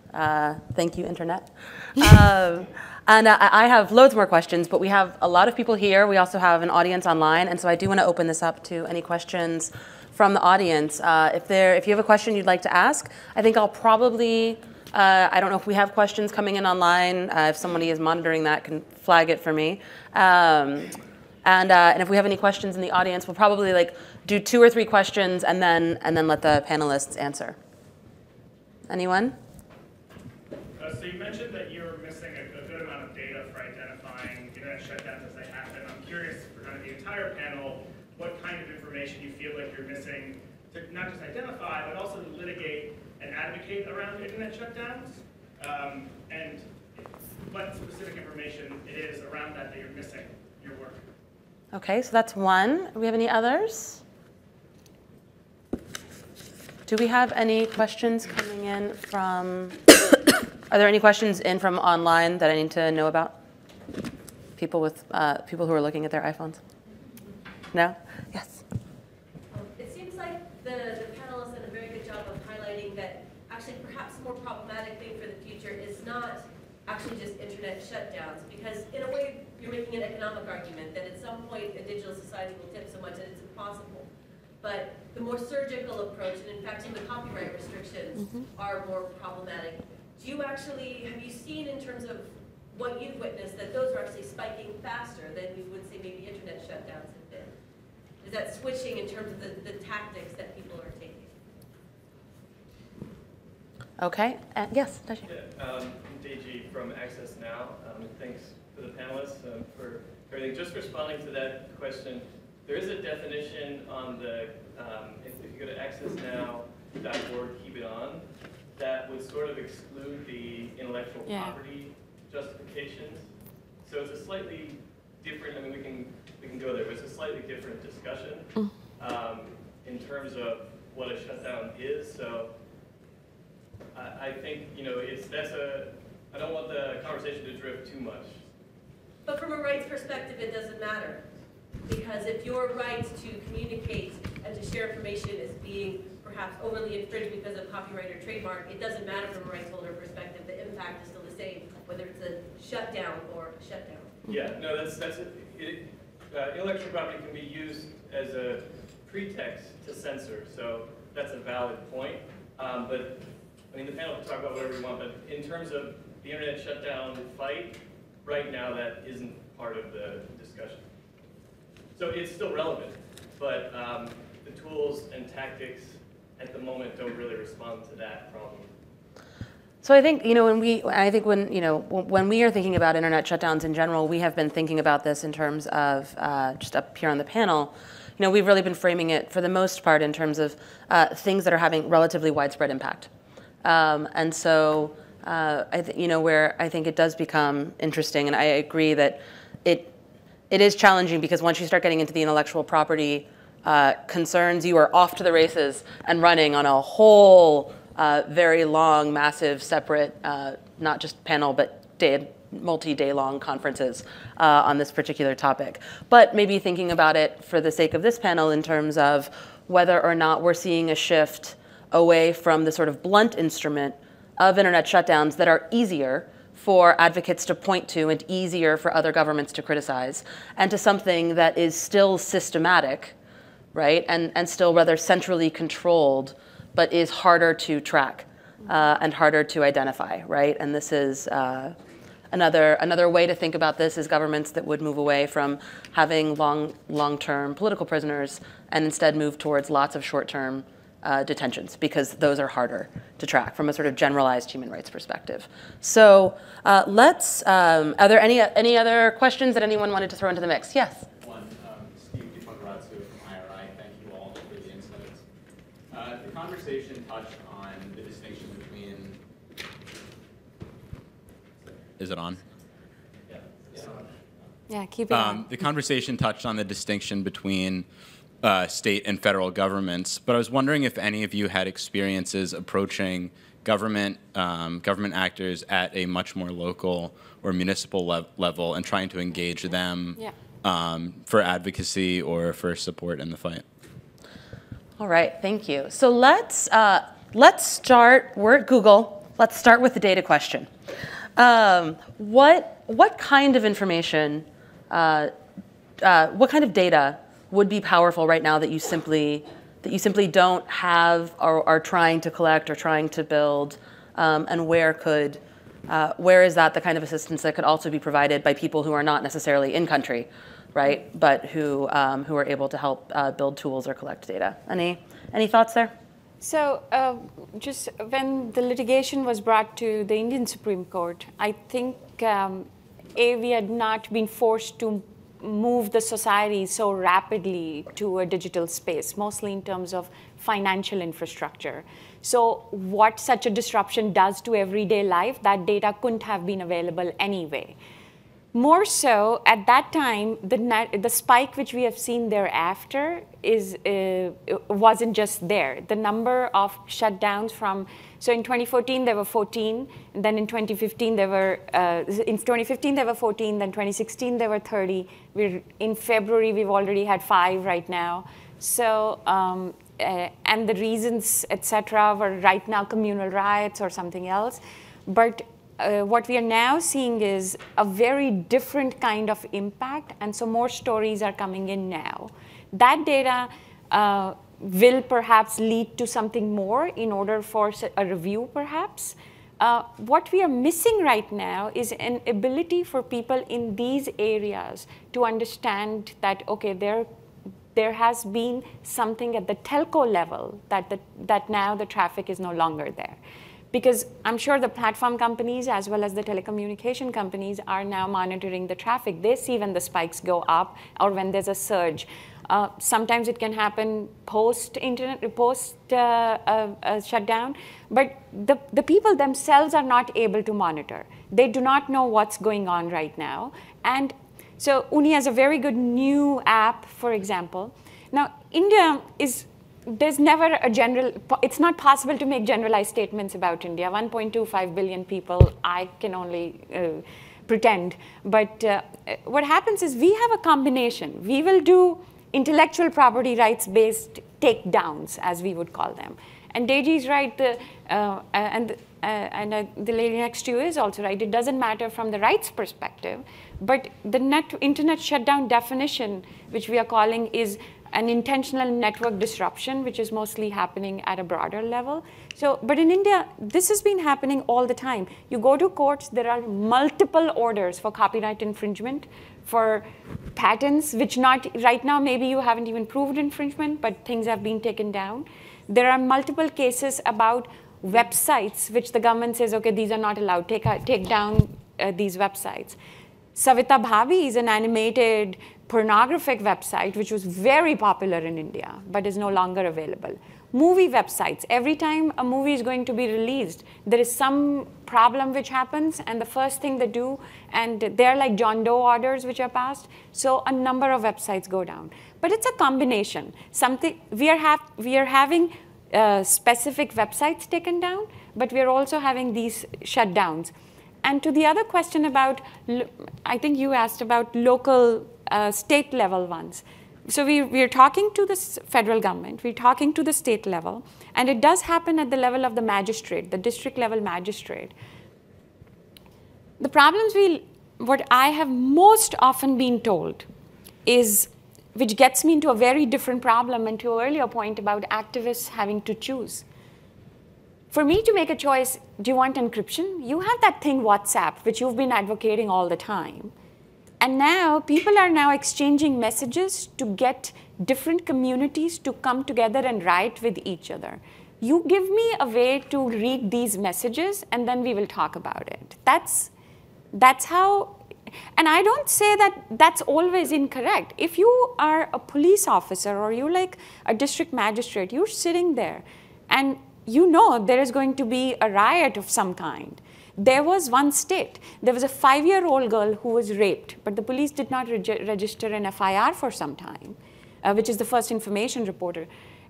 Thank you, Internet. And I have loads more questions, but we have a lot of people here. We also have an audience online, and so I do want to open this up to any questions from the audience. If you have a question you'd like to ask, I think I'll probably, I don't know if we have questions coming in online. If somebody is monitoring that, can flag it for me. And if we have any questions in the audience, we'll probably do 2 or 3 questions and then let the panelists answer. Anyone? So you mentioned that you're missing a good amount of data for identifying internet shutdowns as they happen. I'm curious for kind of the entire panel, what kind of information you feel like you're missing to not just identify, but also to litigate and advocate around internet shutdowns, and what specific information it is around that you're missing in your work. Okay, so that's one. Do we have any others? Do we have any questions coming in from, are there any questions in from online that I need to know about? People who are looking at their iPhones? No? Yes. It seems like the panelists did a very good job of highlighting that actually perhaps a more problematic thing for the future is not actually just internet shutdowns, because in a way you're making an economic argument that at some point a digital society will tip so much that it's impossible. But the more surgical approach, and in fact some of the copyright restrictions are more problematic. Have you seen in terms of what you've witnessed that those are actually spiking faster than we would say maybe internet shutdowns have been? Is that switching in terms of the tactics that people are taking? Okay, yes, Dashi. Yeah, DG from Access Now. Thanks for the panelists for everything. Just responding to that question, there is a definition on the, if you go to accessnow.org, keep it on, that would sort of exclude the intellectual property justifications. So it's a slightly different, I mean, we can go there, but it's a slightly different discussion in terms of what a shutdown is. So I think, I don't want the conversation to drift too much. But from a rights perspective, it doesn't matter. Because if your right to communicate and to share information is being perhaps overly infringed because of copyright or trademark, it doesn't matter from a rights holder perspective. The impact is still the same, whether it's a shutdown or a shutdown. Yeah, no, that's it. Intellectual property can be used as a pretext to censor, so that's a valid point. But I mean, the panel can talk about whatever we want, but in terms of the internet shutdown fight, right now that isn't part of the discussion. So it's still relevant, but the tools and tactics at the moment don't really respond to that problem. So I think, when we are thinking about internet shutdowns in general, we have been thinking about this in terms of, just up here on the panel, we've really been framing it for the most part in terms of things that are having relatively widespread impact. And so, where I think it does become interesting, and I agree that it is challenging because once you start getting into the intellectual property concerns, you are off to the races and running on a whole very long, massive, separate, not just panel, but multi-day long conferences on this particular topic. But maybe thinking about it for the sake of this panel in terms of whether or not we're seeing a shift away from the sort of blunt instrument of internet shutdowns that are easier for advocates to point to and easier for other governments to criticize, and to something that is still systematic, right, and still rather centrally controlled, but is harder to track and harder to identify, right? And this is another way to think about this is governments that would move away from having long-term political prisoners and instead move towards lots of short-term detentions, because those are harder to track from a sort of generalized human rights perspective. So are there any other questions that anyone wanted to throw into the mix? Yes? Steve DiPonrazzo from IRI. Thank you all for the insights. The conversation touched on the distinction between... Is it on? Yeah, keep it on. The conversation touched on the distinction between state and federal governments, but I was wondering if any of you had experiences approaching government actors at a much more local or municipal level and trying to engage them for advocacy or for support in the fight. All right, thank you. So let's start. We're at Google. Let's start with the data question. What kind of information? What kind of data would be powerful right now that you simply don't have or are trying to collect or trying to build, and where is that the kind of assistance that could also be provided by people who are not necessarily in country, right, but who are able to help build tools or collect data? Any thoughts there? So just when the litigation was brought to the Indian Supreme Court, I think we had not been forced to move the society so rapidly to a digital space, mostly in terms of financial infrastructure. So what such a disruption does to everyday life, that data couldn't have been available anyway. More so, at that time, the spike which we have seen thereafter wasn't just there. The number of shutdowns so in 2014 there were 14, and then in 2015 there were 14, then 2016 there were 30. In February we've already had 5 right now. So and the reasons, etc., were right now communal riots or something else. But what we are now seeing is a very different kind of impact, and so more stories are coming in now. That data will perhaps lead to something more in order for a review, perhaps. What we are missing right now is an ability for people in these areas to understand that, okay, there has been something at the telco level that now the traffic is no longer there. Because I'm sure the platform companies as well as the telecommunication companies are now monitoring the traffic. They see when the spikes go up or when there's a surge. Sometimes it can happen post-shutdown, but the people themselves are not able to monitor. They do not know what's going on right now. And so UNI has a very good new app, for example. Now, India there's never it's not possible to make generalized statements about India. 1.25 billion people, I can only pretend. But what happens is we have a combination. We will do intellectual property rights-based takedowns, as we would call them. And Deji is right, and the lady next to you is also right. It doesn't matter from the rights perspective, but the internet shutdown definition, which we are calling, is an intentional network disruption, which is mostly happening at a broader level. So, but in India, this has been happening all the time. You go to courts, there are multiple orders for copyright infringement, for patents, which right now, maybe you haven't even proved infringement, but things have been taken down. There are multiple cases about websites, which the government says, okay, these are not allowed, take down these websites. Savita Bhabi is an animated pornographic website, which was very popular in India, but is no longer available. Movie websites, every time a movie is going to be released, there is some problem which happens, and the first thing they do, and they're like John Doe orders which are passed, so a number of websites go down. But it's a combination. Something we are having specific websites taken down, but we are also having these shutdowns. And to the other question about, I think you asked about local state level ones. So we are talking to the federal government, we're talking to the state level, and it does happen at the level of the magistrate, the district level magistrate. The problems what I have most often been told is, which gets me into a very different problem and to your earlier point about activists having to choose. For me to make a choice, do you want encryption? You have that thing WhatsApp, which you've been advocating all the time. And now people are now exchanging messages to get different communities to come together and write with each other. You give me a way to read these messages, and then we will talk about it. That's how, and I don't say that that's always incorrect. If you are a police officer or you're like a district magistrate, you're sitting there, and you know there is going to be a riot of some kind. There was one state, there was a 5-year-old girl who was raped, but the police did not register an FIR for some time, which is the first information reporter.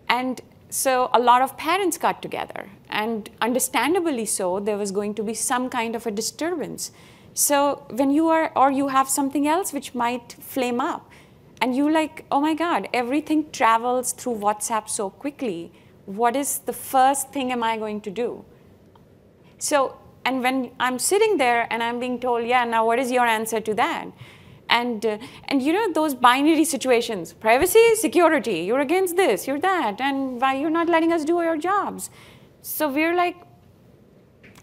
And so a lot of parents got together, and understandably so, there was going to be some kind of a disturbance. So when you are, or you have something else which might flame up, and you like, oh my God, everything travels through WhatsApp so quickly, what is the first thing am I going to do? So, and when I'm sitting there and I'm being told, yeah, now what is your answer to that? And you know, those binary situations, privacy, security, you're against this, you're that, and why you're not letting us do our jobs. So we're like,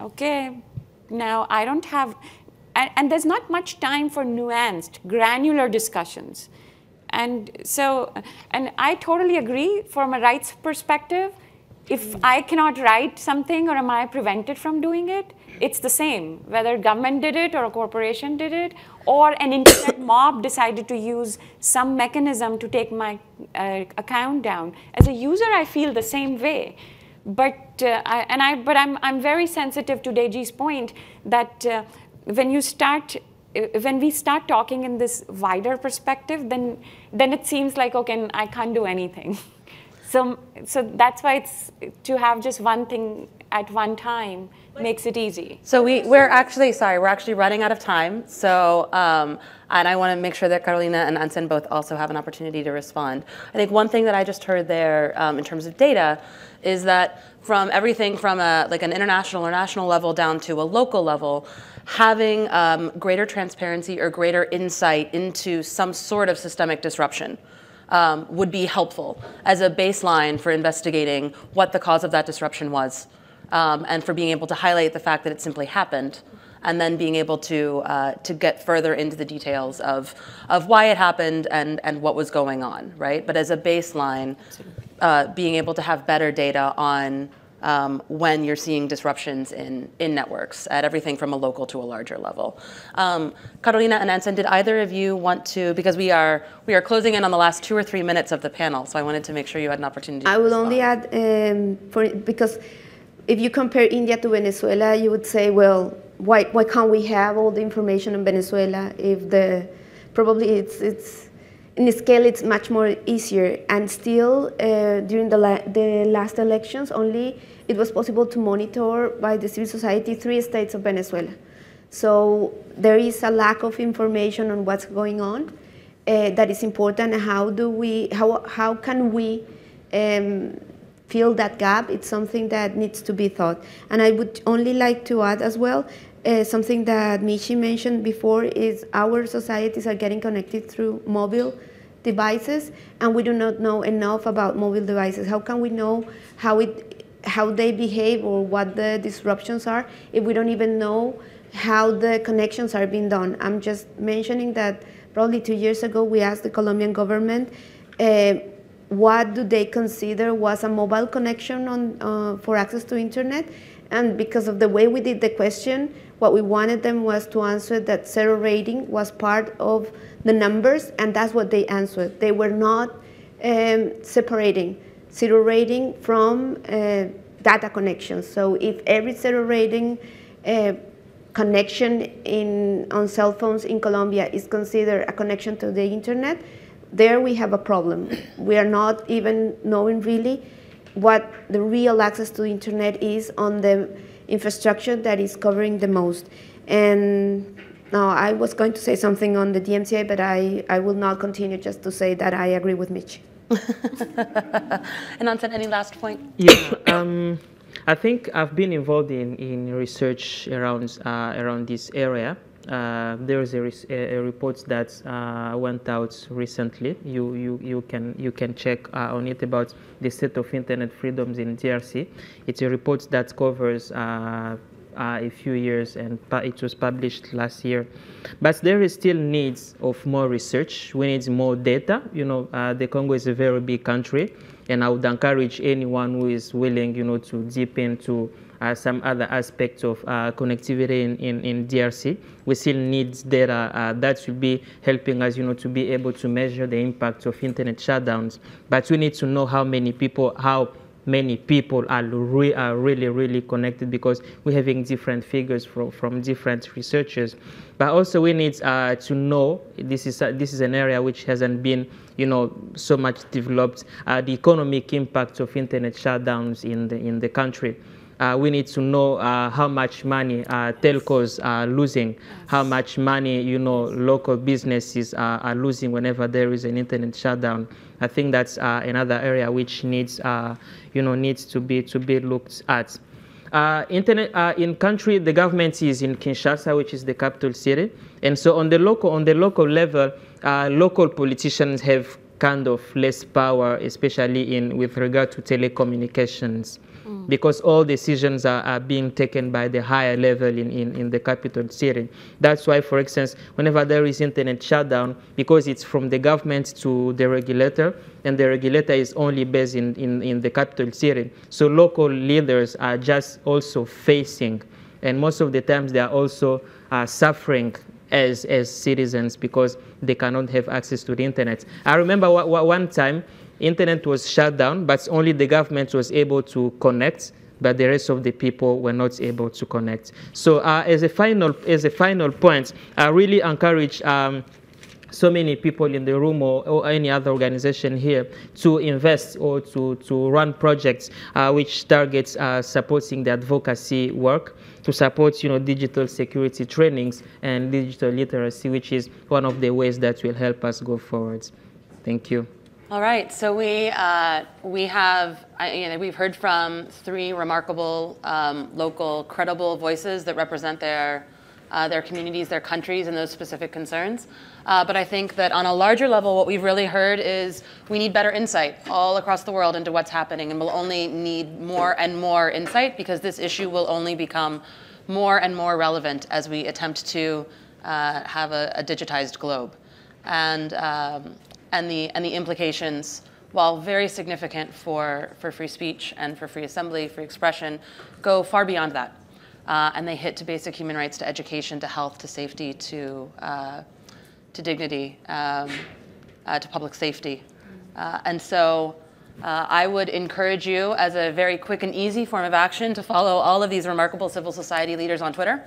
okay, now I don't have, and there's not much time for nuanced, granular discussions. And so, and I totally agree from a rights perspective, if I cannot write something or am I prevented from doing it, it's the same, whether government did it or a corporation did it, or an internet mob decided to use some mechanism to take my account down. As a user, I feel the same way. But, I'm very sensitive to Deji's point that when we start talking in this wider perspective, then it seems like, okay, I can't do anything. So that's why it's to have just one thing at one time makes it easy. So we're actually running out of time. So, and I want to make sure that Carolina and Ansen both also have an opportunity to respond. I think one thing that I just heard there in terms of data is that from everything from like an international or national level down to a local level, having greater transparency or greater insight into some sort of systemic disruption would be helpful as a baseline for investigating what the cause of that disruption was, and for being able to highlight the fact that it simply happened, and then being able to get further into the details of why it happened and what was going on, right? But as a baseline, being able to have better data on when you're seeing disruptions in networks at everything from a local to a larger level. Carolina and Ansen, did either of you want to, because we are closing in on the last 2 or 3 minutes of the panel, so I wanted to make sure you had an opportunity to I will respond. only add, because if you compare India to Venezuela, you would say, well, why can't we have all the information in Venezuela if probably it's in the scale it's much more easier, and still during the last elections only it was possible to monitor by the civil society 3 states of Venezuela. So there is a lack of information on what's going on that is important. How can we fill that gap? It's something that needs to be thought. And I would only like to add as well, something that Michi mentioned before is our societies are getting connected through mobile devices, and we do not know enough about mobile devices. How can we know how they behave or what the disruptions are if we don't even know how the connections are being done? I'm just mentioning that probably 2 years ago we asked the Colombian government what do they consider was a mobile connection for access to internet, and because of the way we did the question, what we wanted them was to answer that 0 rating was part of the numbers, and that's what they answered. They were not separating. zero rating from data connections. So if every zero rating connection on cell phones in Colombia is considered a connection to the internet, there we have a problem. We are not even knowing really what the real access to the internet is on the infrastructure that is covering the most. And now I was going to say something on the DMCA, but I will not continue, just to say that I agree with Mitch. And Dissent, any last point? Yeah, I think I've been involved in research around this area. There is a report that went out recently. You can check on it about the state of internet freedoms in DRC. It's a report that covers a few years, and it was published last year. But there is still needs of more research. We need more data. You know, the Congo is a very big country, and I would encourage anyone who is willing, to dip into some other aspects of connectivity in DRC. We still need data that will be helping us, to be able to measure the impact of internet shutdowns. But we need to know how many people are really connected, because we're having different figures from different researchers. But also we need to know, this is an area which hasn't been so much developed, the economic impact of internet shutdowns in the country. We need to know how much money telcos are losing, how much money local businesses are losing whenever there is an internet shutdown. I think that's another area which needs needs to be looked at. Internet in country, the government is in Kinshasa, which is the capital city, and so on the local level, local politicians have kind of less power, especially with regard to telecommunications. Because all decisions are being taken by the higher level in the capital city. That's why, for instance, whenever there is internet shutdown, because it's from the government to the regulator, and the regulator is only based in the capital city, so local leaders are just also facing, and most of the times they are also suffering as citizens, because they cannot have access to the internet. I remember one time, internet was shut down, but only the government was able to connect, but the rest of the people were not able to connect. So as a final point, I really encourage so many people in the room or any other organization here to invest or to run projects which targets supporting the advocacy work, to support digital security trainings and digital literacy, which is one of the ways that will help us go forward. Thank you. All right, so we've heard from three remarkable local credible voices that represent their communities, their countries, and those specific concerns. But I think that on a larger level, what we've really heard is we need better insight all across the world into what's happening, and we'll only need more and more insight, because this issue will only become more and more relevant as we attempt to have a digitized globe. And the implications, while very significant for free speech and for free assembly, free expression, go far beyond that. And they hit to basic human rights, to education, to health, to safety, to dignity, to public safety. And so I would encourage you, as a very quick and easy form of action, to follow all of these remarkable civil society leaders on Twitter.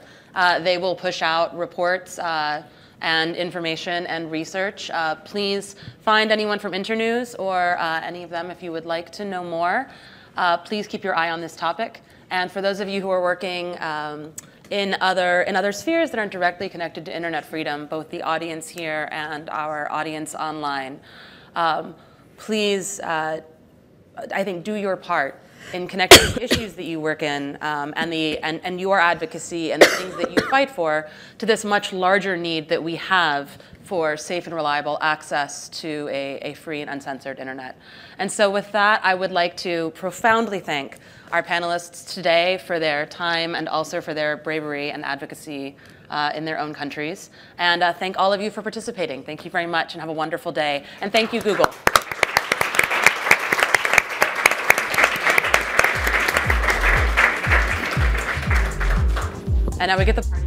They will push out reports and information and research. Please find anyone from Internews or any of them if you would like to know more. Please keep your eye on this topic. And for those of you who are working in other spheres that aren't directly connected to internet freedom, both the audience here and our audience online, please, I think, do your part in connecting the issues that you work in and your advocacy and the things that you fight for to this much larger need that we have for safe and reliable access to a free and uncensored internet. And so with that, I would like to profoundly thank our panelists today for their time and also for their bravery and advocacy in their own countries. And thank all of you for participating. Thank you very much and have a wonderful day. And thank you, Google. And now we get the